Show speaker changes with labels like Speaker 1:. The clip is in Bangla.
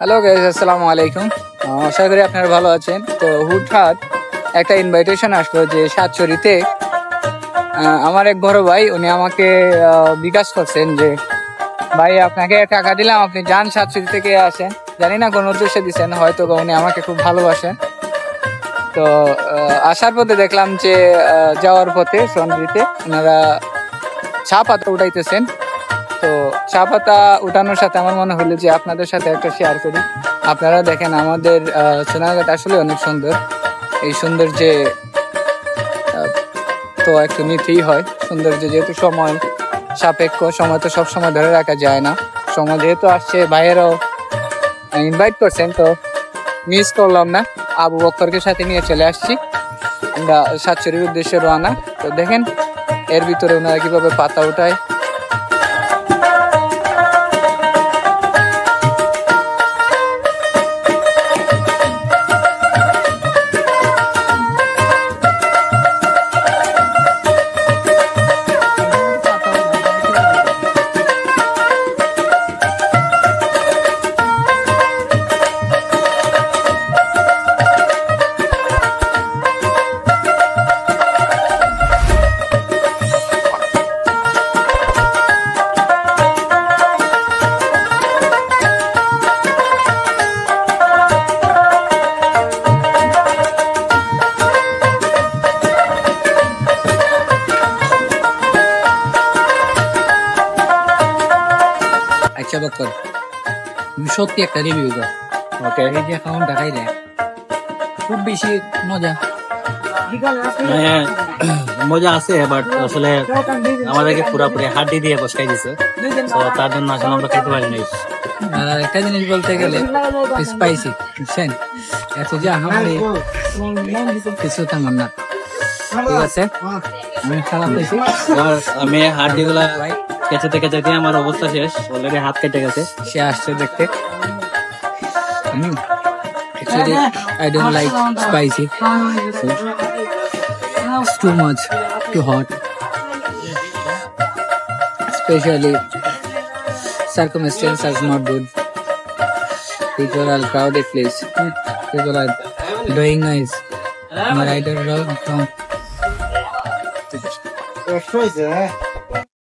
Speaker 1: হ্যালো গাইস, আসসালামু আলাইকুম। আশা করি আপনারা ভালো আছেন। তো হুটহাট একটা ইনভাইটেশন আসলো যে সাতচুরিতে আমার এক বড় ভাই উনি আমাকে বিকাশ করছেন যে ভাই আপনাকে টাকা দিলাম, আপনি যান সাতচুরি থেকে আসেন। জানি না কোন উদ্দেশ্যে দিচ্ছেন, হয়তো উনি আমাকে খুব ভালোবাসেন। তো আসার পথে দেখলাম যে যাওয়ার পথে সন্দ্রিতে ওনারা চা পাতা উঠাইতেছেন। তো চা পাতা উঠানোর সাথে আমার মনে হলো যে আপনাদের সাথে একটা শেয়ার করি। আপনারা দেখেন আমাদের সোনারঘাট আসলে অনেক সুন্দর। এই সৌন্দর্যে তো একটু নিতেই হয়। সৌন্দর্য যেহেতু সময় সাপেক্ষ, সময় তো সবসময় ধরে রাখা যায় না। সময় যেহেতু আসছে, ভাইয়েরাও ইনভাইট করছেন, তো মিস করলাম না। আবু বক্করকে সাথে নিয়ে চলে আসছি আমরা সাতচুরির উদ্দেশ্যে রওনা। তো দেখেন এর ভিতরে ওনারা কিভাবে পাতা উঠায়। আচ্ছা বক্কর, তুমি সত্যি একটা রিভিউ দাও। ওকে, এই যে এখন দেখাইলে খুব বেশি মজা।
Speaker 2: হ্যাঁ, মজা আছে, বাট আসলে আমাদেরকে পুরাপুরি হাড্ডি দিয়ে বসকাই দিছে, তো তার জন্য আসলে আমরা খেতে পারি নাই।
Speaker 1: আর একটা জিনিস বলতে গেলে স্পাইসি, বুঝছেন? এত যে আমাদের কিছু তেমন না। ঠিক আছে, আমি খারাপ হয়েছি।
Speaker 2: আমি হাড্ডি গুলা কেঁচাতে কেঁচাতে আমার অবস্থা শেষ, অলরেডি হাত কেটে গেছে।
Speaker 1: সে আসছে দেখতে। Actually, I don't like spicy. So, it's too much, too hot. Especially, circumstances are not good. People are crowded place. People are doing noise. My rider from